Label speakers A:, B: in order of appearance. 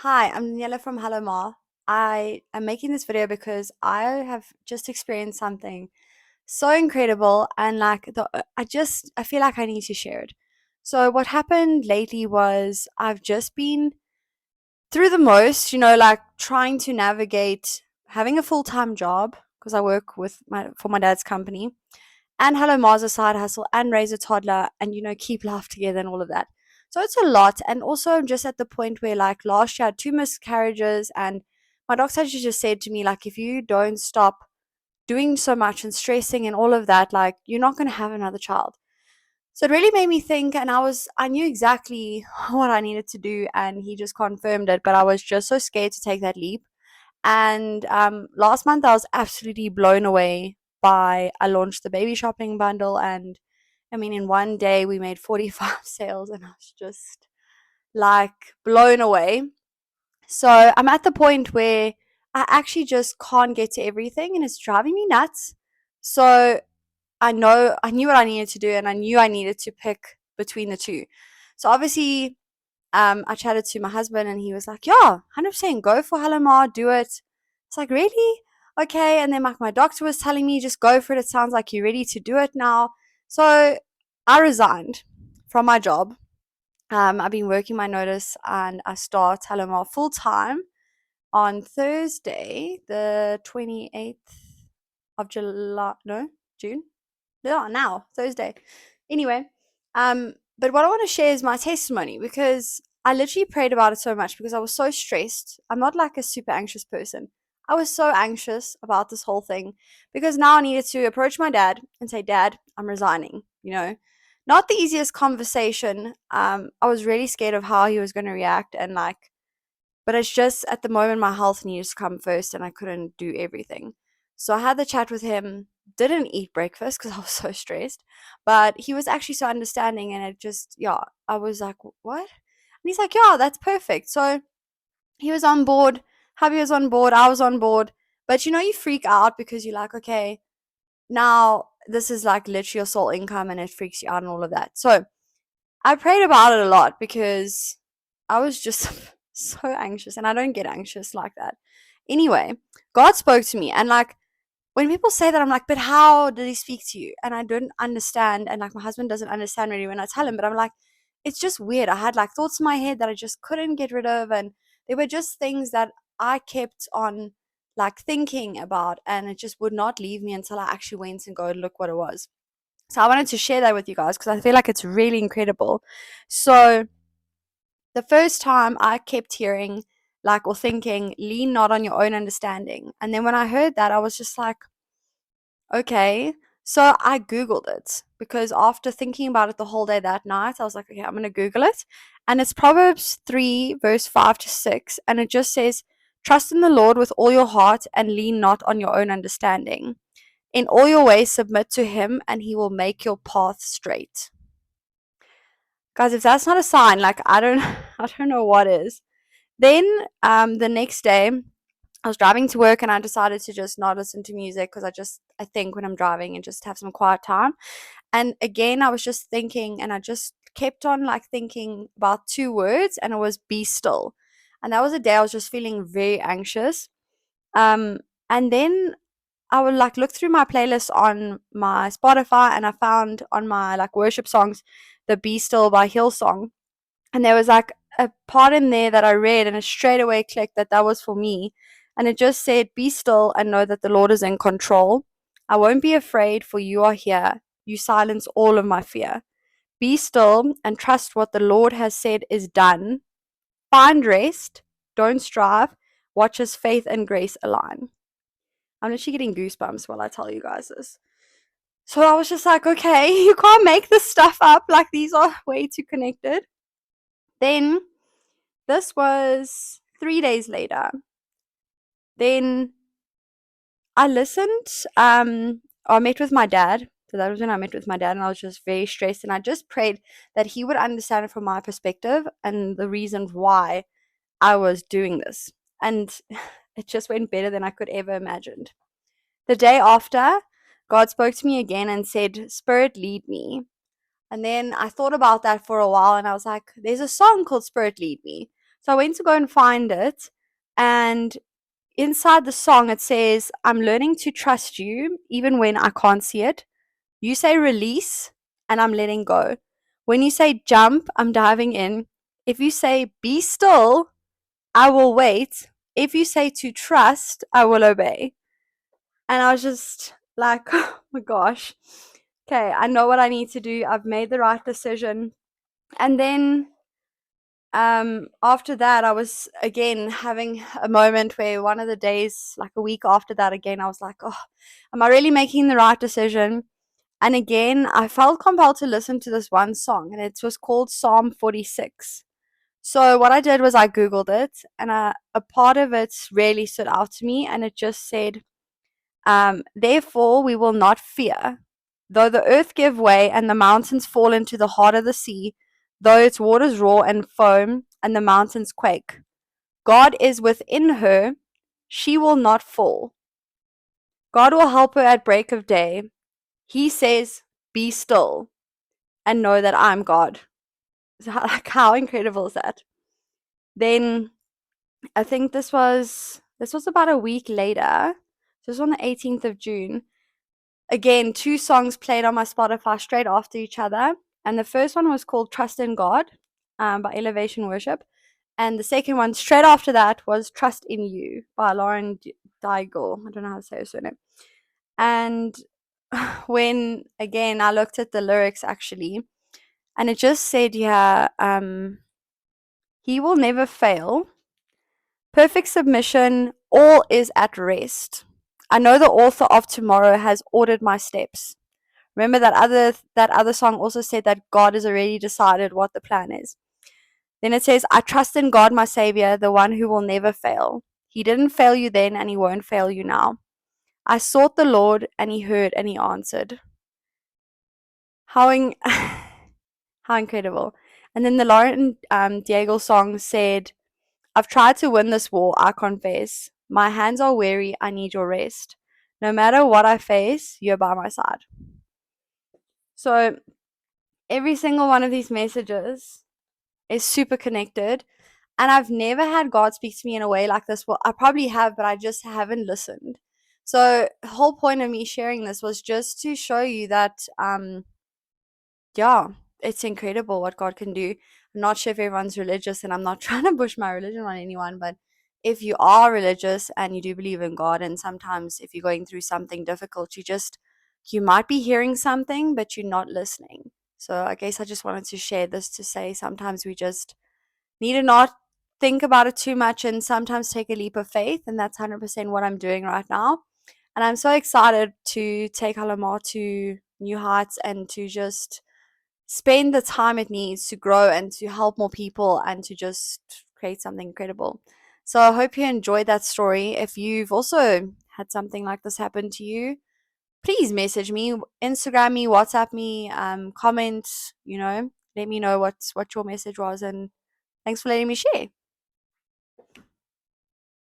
A: Hi, I'm Daniela from Hello Ma. I am making this video because I have just experienced something so incredible and I feel like I need to share it. So what happened lately was I've just been through the most, like trying to navigate having a full-time job because I work for my dad's company and Hello Mars a side hustle and raise a toddler and keep life together and all of that. So it's a lot. And also I'm just at the point where like last year I had two miscarriages and my doctor just said to me, like, if you don't stop doing so much and stressing and all of that, like you're not gonna have another child. So it really made me think and I knew exactly what I needed to do and he just confirmed it, but I was just so scared to take that leap. And last month, I was absolutely blown away by I launched the baby shopping bundle, and I mean, in one day we made 45 sales, and I was just like blown away. So I'm at the point where I actually just can't get to everything, and it's driving me nuts. So I knew what I needed to do, and I knew I needed to pick between the two. So obviously, I chatted to my husband and he was like, yeah, 100% go for Halamar, do it. It's like, really? Okay. And then like my doctor was telling me, just go for it. It sounds like you're ready to do it now. So I resigned from my job. I've been working my notice and I start Halamar full time on Thursday, the 28th of July. No, June? Yeah, now, Thursday. Anyway, but what I want to share is my testimony because I literally prayed about it so much because I was so stressed. I'm not like a super anxious person. I was so anxious about this whole thing because now I needed to approach my dad and say, Dad, I'm resigning, Not the easiest conversation. I was really scared of how he was going to react and but it's just at the moment my health needed to come first and I couldn't do everything. So I had the chat with him, didn't eat breakfast because I was so stressed, but he was actually so understanding and it just, yeah, I was like, what? And he's like, yeah, that's perfect. So he was on board, Hubby was on board, I was on board. But you freak out because you're like, okay, now this is like literally your sole income and it freaks you out and all of that. So I prayed about it a lot because I was just so anxious and I don't get anxious like that. Anyway, God spoke to me and like when people say that I'm like, but how did he speak to you? And I don't understand and like my husband doesn't understand really when I tell him, but I'm like, it's just weird. I had like thoughts in my head that I just couldn't get rid of and they were just things that I kept on like thinking about and it just would not leave me until I actually went and go look what it was. So I wanted to share that with you guys because I feel like it's really incredible. So the first time I kept hearing like or thinking, lean not on your own understanding. And then when I heard that, I was just like, okay. So I Googled it because after thinking about it the whole day that night, I was like, okay, I'm going to Google it. And it's Proverbs 3, verse 5 to 6. And it just says, trust in the Lord with all your heart and lean not on your own understanding. In all your ways, submit to him, and he will make your path straight. Guys, if that's not a sign, like I don't, I don't know what is. Then, the next day, I was driving to work, and I decided to just not listen to music because I think when I'm driving and just have some quiet time. And again, I was just thinking, and I just kept on like thinking about two words, and it was be still. And that was a day I was just feeling very anxious. And then I would like look through my playlist on my Spotify and I found on my like worship songs the Be Still by Hillsong. And there was like a part in there that I read and it straight away clicked that that was for me. And it just said, be still and know that the Lord is in control. I won't be afraid for you are here. You silence all of my fear. Be still and trust what the Lord has said is done. Find rest. Don't strive. Watch his faith and grace align. I'm literally getting goosebumps while I tell you guys this. So I was just like, okay, you can't make this stuff up. Like, these are way too connected. Then, this was 3 days later. Then I listened. I met with my dad. So that was when I met with my dad, and I was just very stressed. And I just prayed that he would understand it from my perspective and the reason why I was doing this. And it just went better than I could ever imagined. The day after, God spoke to me again and said, Spirit, lead me. And then I thought about that for a while and I was like, there's a song called Spirit Lead Me. So I went to go and find it, and inside the song it says, I'm learning to trust you even when I can't see it. You say release, and I'm letting go. When you say jump, I'm diving in. If you say be still, I will wait. If you say to trust, I will obey. And I was just like, oh my gosh. Okay, I know what I need to do. I've made the right decision. And then after that, I was again having a moment where one of the days, like a week after that, again, I was like, oh, am I really making the right decision? And again, I felt compelled to listen to this one song, and it was called Psalm 46. So what I did was I Googled it, and a part of it really stood out to me, and it just said, therefore we will not fear, though the earth give way and the mountains fall into the heart of the sea, though its waters roar and foam and the mountains quake. God is within her, she will not fall. God will help her at break of day. He says, be still and know that I'm God. So how incredible is that? Then I think this was about a week later. This was on the 18th of June. Again, two songs played on my Spotify straight after each other. And the first one was called Trust in God by Elevation Worship. And the second one, straight after that, was Trust in You by Lauren Daigle. I don't know how to say her surname. And when, again, I looked at the lyrics actually, and it just said, yeah, He will never fail. Perfect submission, all is at rest. I know the author of tomorrow has ordered my steps. Remember that other song also said that God has already decided what the plan is. Then it says, I trust in God, my Savior, the one who will never fail. He didn't fail you then, and He won't fail you now. I sought the Lord, and He heard, and He answered. How, how incredible. And then the Lauren Daigle song said, I've tried to win this war, I confess. My hands are weary, I need your rest. No matter what I face, you're by my side. So every single one of these messages is super connected. And I've never had God speak to me in a way like this. Well, I probably have, but I just haven't listened. So the whole point of me sharing this was just to show you that, yeah, it's incredible what God can do. I'm not sure if everyone's religious, and I'm not trying to push my religion on anyone, but if you are religious and you do believe in God, and sometimes if you're going through something difficult, you might be hearing something, but you're not listening. So I guess I just wanted to share this to say sometimes we just need to not think about it too much and sometimes take a leap of faith. And that's 100% what I'm doing right now. And I'm so excited to take Halamar to new heights and to just spend the time it needs to grow and to help more people and to just create something incredible. So I hope you enjoyed that story. If you've also had something like this happen to you, please message me, Instagram me, WhatsApp me, comment, let me know what your message was, and thanks for letting me share.